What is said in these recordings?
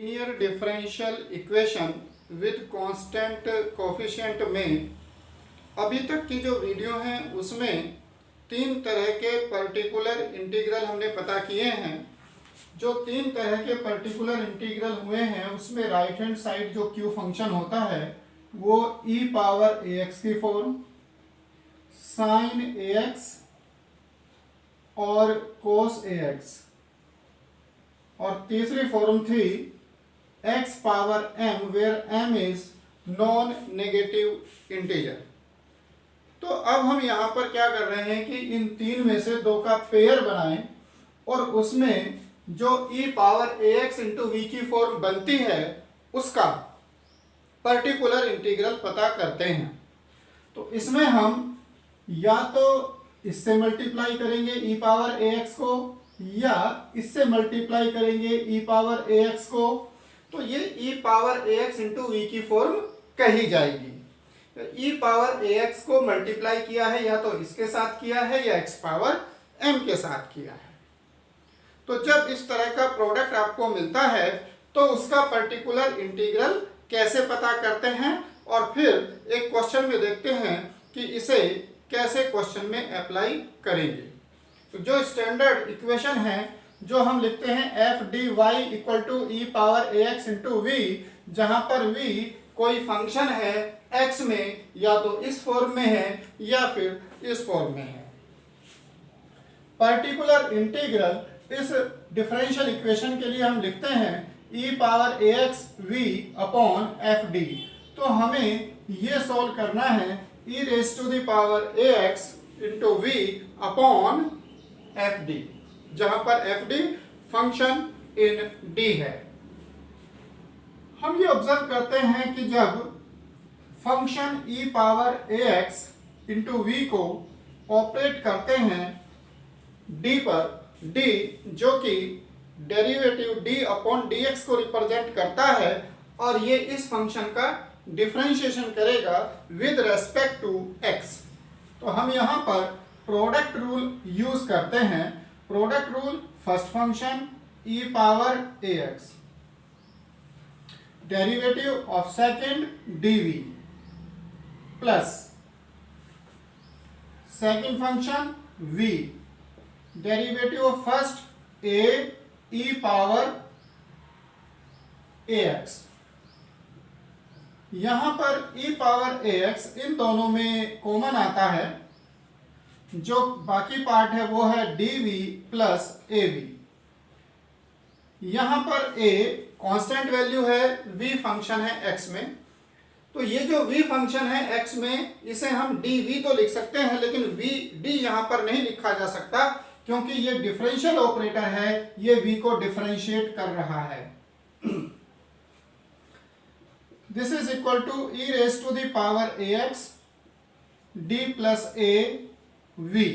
Linear differential equation with constant coefficient में अभी तक की जो वीडियो है उसमें तीन तरह के पर्टिकुलर इंटीग्रल हमने पता किए हैं। जो तीन तरह के पर्टिकुलर इंटीग्रल हुए हैं उसमें राइट हैंड साइड जो क्यू फंक्शन होता है वो e पावर ax की फॉर्म, साइन ax और कोस ax, और तीसरी फॉर्म थी x power m where m is non negative integer. तो अब हम यहाँ पर क्या कर रहे हैं कि इन तीन में से दो का पेयर बनाएं और उसमें जो e power ax into V की फॉर्म बनती है उसका पर्टिकुलर इंटीग्रल पता करते हैं। तो इसमें हम या तो इससे मल्टीप्लाई करेंगे e पावर ax को या इससे मल्टीप्लाई करेंगे e पावर ax को, तो ये e power ax into V की फॉर्म कही जाएगी। e पावर ax को मल्टीप्लाई किया है या तो इसके साथ किया है या x पावर m के साथ किया है। तो जब इस तरह का प्रोडक्ट आपको मिलता है तो उसका पर्टिकुलर इंटीग्रल कैसे पता करते हैं और फिर एक क्वेश्चन में देखते हैं कि इसे कैसे क्वेश्चन में अप्लाई करेंगे। तो जो स्टैंडर्ड इक्वेशन है जो हम लिखते हैं F D Y equal to E power A X into V, जहां पर v कोई फंक्शन है x में, या तो इस फॉर्म में है या फिर इस फॉर्म में है। पर्टिकुलर इंटीग्रल इस डिफरेंशियल इक्वेशन के लिए हम लिखते हैं e power A X V upon F D. तो हमें ये सोल्व करना है e raise to the power A X into V upon F D, जहां पर F D function in D है। हम ये ऑब्जर्व करते हैं कि जब function e power A X into V को ऑपरेट करते हैं d पर, d जो कि डेरिवेटिव d अपॉन dx को रिप्रेजेंट करता है और ये इस फंक्शन का डिफरेंशिएशन करेगा विद रेस्पेक्ट टू x। तो हम यहाँ पर प्रोडक्ट रूल यूज करते हैं। Product rule, first function e power A x, derivative of second dv plus second function v, derivative of first a e power ax। यहां पर e power ax इन दोनों में कॉमन आता है, जो बाकी पार्ट है वो है dv प्लस av। यहां पर a कांस्टेंट वैल्यू है, v फंक्शन है x में, तो ये जो v फंक्शन है x में इसे हम dv तो लिख सकते हैं, लेकिन d यहां पर नहीं लिखा जा सकता क्योंकि ये डिफरेंशियल ऑपरेटर है, ये v को डिफरेंशिएट कर रहा है। This is equal to e raise to the power ax d plus a v।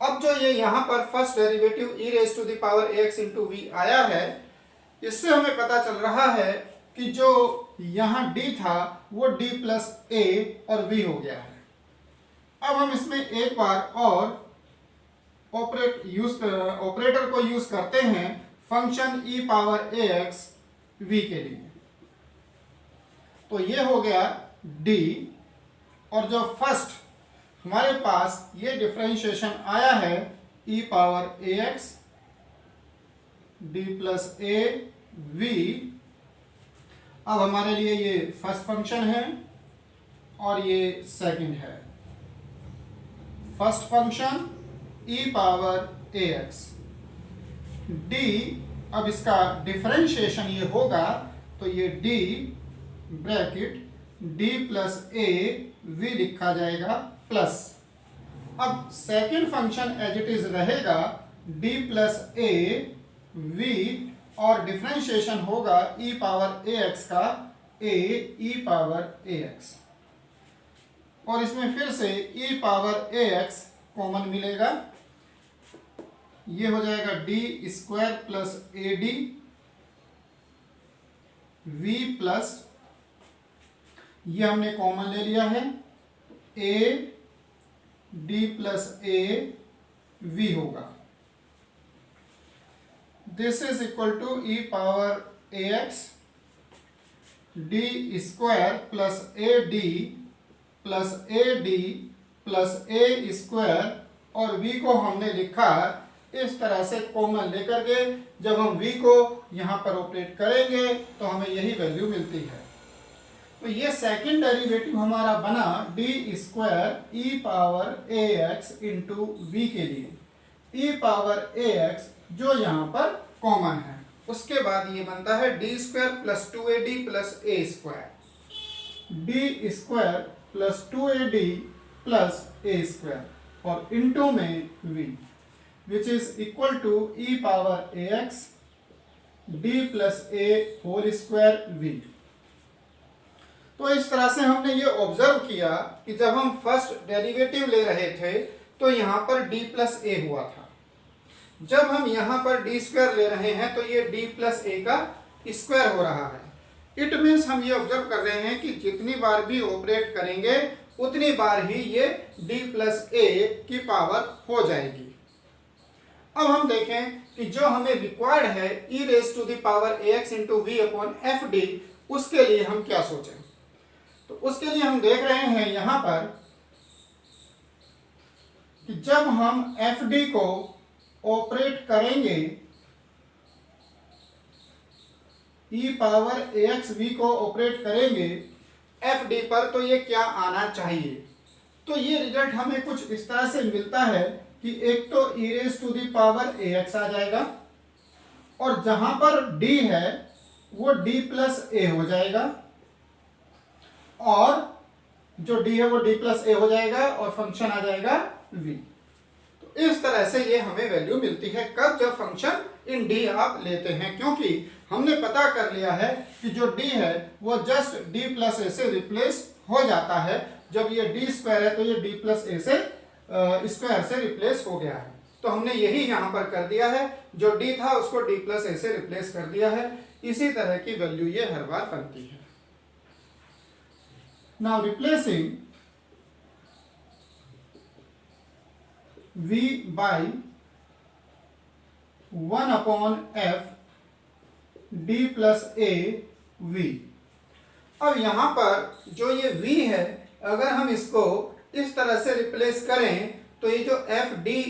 अब जो ये यहां पर first derivative e raise to the power ax into v आया है, इससे हमें पता चल रहा है कि जो यहां d था वो d प्लस a और v हो गया है। अब हम इसमें एक बार और ऑपरेटर को यूज करते हैं function e power ax v के लिए। तो ये हो गया d, और जो फर्स्ट हमारे पास ये डिफरेंशिएशन आया है e power ax d plus a v। अब हमारे लिए ये फर्स्ट फंक्शन है और ये सेकंड है। First function e power ax d, अब इसका डिफरेंशिएशन ये होगा तो ये d bracket d plus a v लिखा जाएगा प्लस, अब second function as it is रहेगा d प्लस a v और डिफरेंशिएशन होगा e पावर ax का a e पावर ax, और इसमें फिर से e पावर ax कॉमन मिलेगा, ये हो जाएगा d square plus ad v plus, ये हमने कॉमन ले लिया है a d plus a v होगा। This is equal to E power A X D square plus A D plus A D plus A square, और v को हमने लिखा इस तरह से कॉमन लेकर के। जब हम v को यहाँ पर ऑपरेट करेंगे तो हमें यही वैल्यू मिलती है। तो ये सेकंड डेरिवेटिव हमारा बना D square E power A X into V के लिए, ई पावर ए एक्स जो यहाँ पर कॉमन है। उसके बाद ये बनता है D square plus 2ad plus A square, D square plus 2ad plus A square और इंटू में v, which is equal to E power A X D plus A whole square v। तो इस तरह से हमने ये ऑब्जर्व किया कि जब हम फर्स्ट डेरिवेटिव ले रहे थे तो यहाँ पर d प्लस ए हुआ था। जब हम यहाँ पर डी स्क्वायर ले रहे हैं तो ये d प्लस ए का स्क्वायर हो रहा है। इट मीन्स हम ये ऑब्जर्व कर रहे हैं कि जितनी बार भी ऑपरेट करेंगे उतनी बार ही ये d प्लस ए की पावर हो जाएगी। अब हम देखें कि जो हमें रिक्वायर्ड है e raise to the power ax into V upon F D, उसके लिए हम क्या सोचें। तो उसके लिए हम देख रहे हैं यहां पर कि जब हम एफ डी को ऑपरेट करेंगे e पावर ax v को ऑपरेट करेंगे एफ डी पर, तो ये क्या आना चाहिए। तो ये रिजल्ट हमें कुछ इस तरह से मिलता है कि एक तो e raise to the power ax आ जाएगा और जहां पर d है वो d प्लस ए हो जाएगा, और जो d है वो d प्लस ए हो जाएगा और फंक्शन आ जाएगा v। तो इस तरह से ये हमें वैल्यू मिलती है कब, जब फंक्शन इन d आप लेते हैं, क्योंकि हमने पता कर लिया है कि जो d है वो जस्ट d प्लस ए से रिप्लेस हो जाता है। जब ये d स्क्वायर है तो ये d प्लस ए से स्क्वायर से रिप्लेस हो गया है। तो हमने यही यहाँ पर कर दिया है, जो d था उसको d प्लस ए से रिप्लेस कर दिया है। इसी तरह की वैल्यू ये हर बार बनती है। Now replacing v by 1 upon F D plus A we. अब यहां पर जो ये v है, अगर हम इसको इस तरह से रिप्लेस करें तो ये जो एफ डी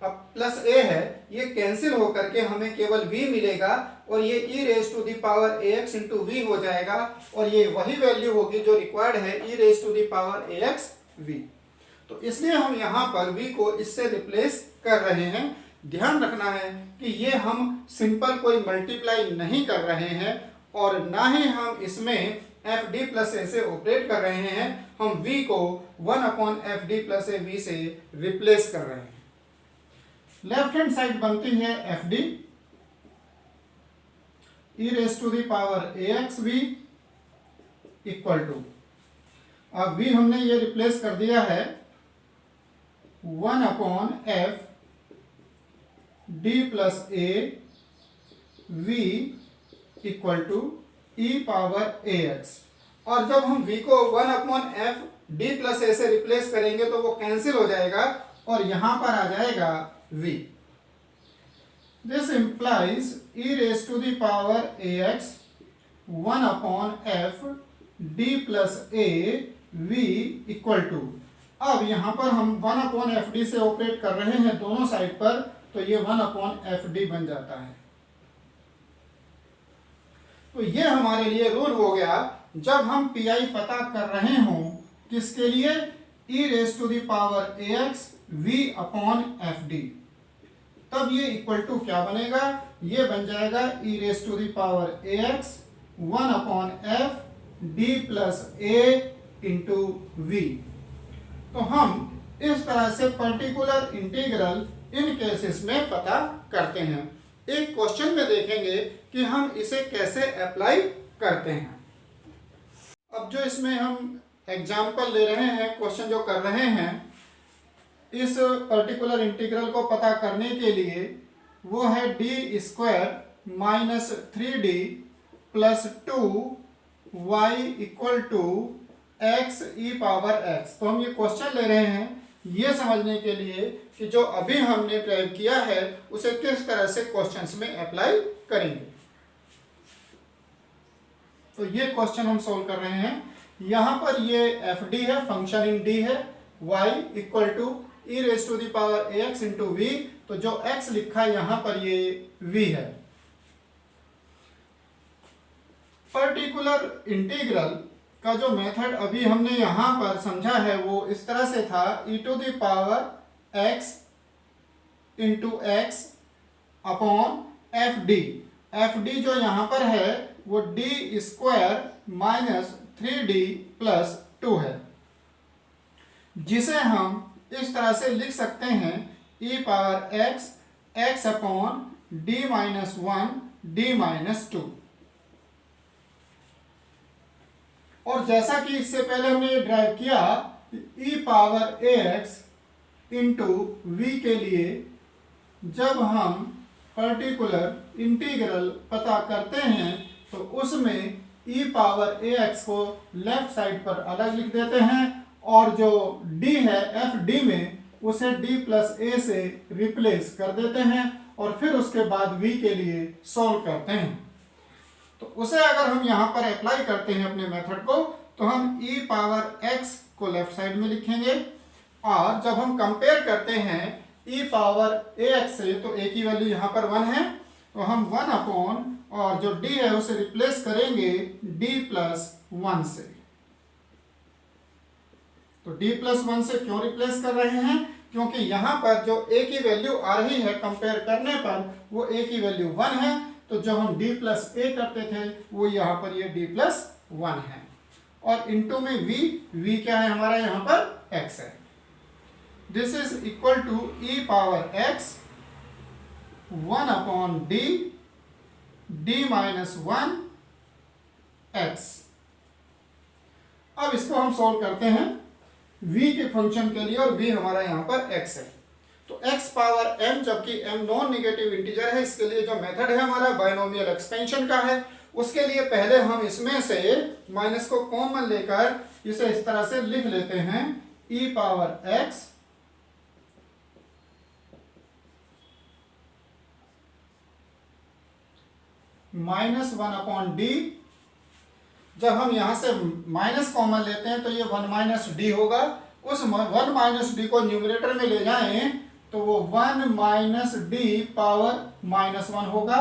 प्लस ए है ये कैंसिल होकर के हमें केवल v मिलेगा, और ये e raise to the power ax into V हो जाएगा, और ये वही वैल्यू होगी जो रिक्वायर्ड है e raise to the power ax v। तो इसलिए हम यहाँ पर v को इससे रिप्लेस कर रहे हैं। ध्यान रखना है कि ये हम सिंपल कोई मल्टीप्लाई नहीं कर रहे हैं और ना ही हम इसमें एफ डी प्लस ए से ऑपरेट कर रहे हैं, हम v को 1 upon F D plus A V से रिप्लेस कर रहे हैं। लेफ्ट हैंड साइड बनती है F D E raise to the power A X V equal to, अब v हमने ये रिप्लेस कर दिया है 1 upon F D plus A V equal to E power A X, और जब हम v को 1 upon F D plus A से रिप्लेस करेंगे तो वो कैंसिल हो जाएगा और यहां पर आ जाएगा v। This implies e raise to the power A X 1 upon F D plus A V equal to, अब यहां पर हम 1 अपॉन एफ डी से ऑपरेट कर रहे हैं दोनों साइड पर, तो ये 1 अपॉन एफ डी बन जाता है। तो ये हमारे लिए रूल हो गया, जब हम पीआई पता कर रहे हों किसके लिए, e raise to the power A X V upon F D, तब ये इक्वल टू क्या बनेगा, ये बन जाएगा e raise to the power A X 1 upon F D plus A into V. तो हम इस तरह से पर्टिकुलर इंटीग्रल इन केसेस में पता करते हैं। एक क्वेश्चन में देखेंगे कि हम इसे कैसे अप्लाई करते हैं। अब जो इसमें हम एग्जाम्पल ले रहे हैं, क्वेश्चन जो कर रहे हैं, इस पर्टिकुलर इंटीग्रल को पता करने के लिए वो है D square minus 3d plus 2y equal to x e power x। तो हम ये क्वेश्चन ले रहे हैं ये समझने के लिए कि जो अभी हमने ड्राइव किया है उसे किस तरह से क्वेश्चंस में अप्लाई करेंगे। तो ये क्वेश्चन हम सोल्व कर रहे हैं। यहां पर ये एफ डी है, फंक्शन इन डी है, y equal to E raise to the power A X into V. तो जो x लिखा है यहां पर ये v है। पर्टिकुलर इंटीग्रल का जो मेथड अभी हमने यहां पर समझा है वो इस तरह से था, E to the power x into X upon F D. F D जो यहां पर है वो D square minus 3d plus 2 है, जिसे हम इस तरह से लिख सकते हैं e power x x upon d minus 1 d minus 2। और जैसा कि इससे पहले हमने ये ड्राइव किया, e power ax into V के लिए जब हम पर्टिकुलर इंटीग्रल पता करते हैं तो उसमें e पावर ax को लेफ्ट साइड पर अलग लिख देते हैं और जो d है एफ डी में उसे d प्लस a से रिप्लेस कर देते हैं और फिर उसके बाद v के लिए सॉल्व करते हैं। तो उसे अगर हम यहाँ पर अप्लाई करते हैं अपने मेथड को तो हम e पावर x को लेफ्ट साइड में लिखेंगे और जब हम कंपेयर करते हैं e पावर ax से तो a की वैल्यू यहाँ पर 1 है, तो हम 1 अपॉन और जो d है उसे रिप्लेस करेंगे d प्लस 1 से। तो d प्लस 1 से क्यों रिप्लेस कर रहे हैं? क्योंकि यहाँ पर जो a की वैल्यू आ रही है कंपेयर करने पर वो a की वैल्यू 1 है, तो जो हम d प्लस a करते थे वो यहाँ पर ये d प्लस 1 है और इनटू में v क्या है हमारा यहाँ पर x है। This is equal to e power x 1 upon d minus 1 x। अब इसको हम सॉल्व करते हैं v के फंक्शन के लिए और v हमारा यहां पर x है। तो x पावर m, जबकि m नॉन नेगेटिव इंटीजर है, इसके लिए जो मेथड है हमारा बायनोमियल एक्सपेंशन का है। उसके लिए पहले हम इसमें से माइनस को कॉमन लेकर इसे इस तरह से लिख लेते हैं, e power x minus 1 upon D. जब हम यहां से माइनस कॉमन लेते हैं तो ये 1 माइनस डी होगा। उस 1 माइनस डी को न्यूमरेटर में ले जाएं तो वो 1 माइनस डी पावर माइनस 1 होगा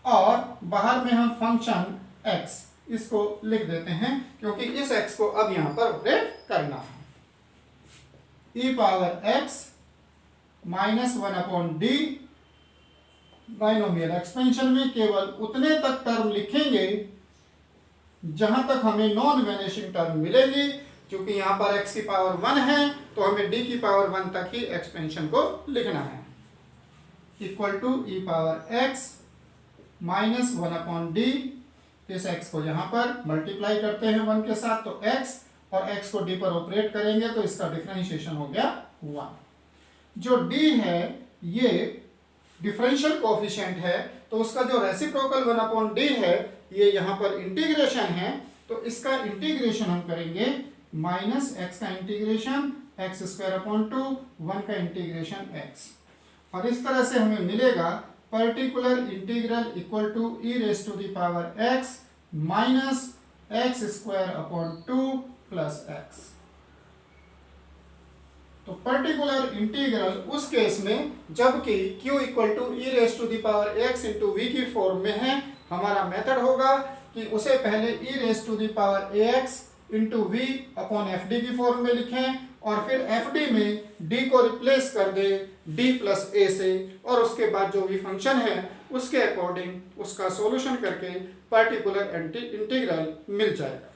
और बाहर में हम फंक्शन x इसको लिख देते हैं क्योंकि इस x को अब यहां पर ऑपरेट करना है। e power x minus 1 upon D. Binomial expansion में केवल उतने तक टर्म लिखेंगे जहां तक हमें नॉन वेनिशिंग टर्म मिलेगी। क्योंकि यहां पर x की पावर 1 है तो हमें d की पावर 1 तक ही एक्सपेंशन को लिखना है। Equal to e power x minus 1 upon D. इस x को यहां पर मल्टीप्लाई करते हैं 1 के साथ तो x और x को d पर ऑपरेट करेंगे तो इसका डिफरेंशिएशन हो गया 1। जो d है ये डिफरेंशियल कोएफिशिएंट है तो उसका जो रेसिप्रोकल 1 अपॉन डी है ये यहाँ पर इंटीग्रेशन है, तो इसका इंटीग्रेशन हम करेंगे माइनस x का इंटीग्रेशन x स्क्वायर अपॉन 2, 1 का इंटीग्रेशन x और इस तरह से हमें मिलेगा particular integral equal to e raise to the power x minus x square upon 2 plus x। तो पर्टिकुलर इंटीग्रल उस केस में जबकि q equal to E raise to the power x into V की फॉर्म में है, हमारा method होगा कि उसे पहले e raise to the power ax into V upon F D की फॉर्म में लिखें और फिर एफ डी में d को रिप्लेस कर दे d प्लस a से और उसके बाद जो भी फंक्शन है उसके अकॉर्डिंग उसका सॉल्यूशन करके पर्टिकुलर इंटीग्रल मिल जाएगा।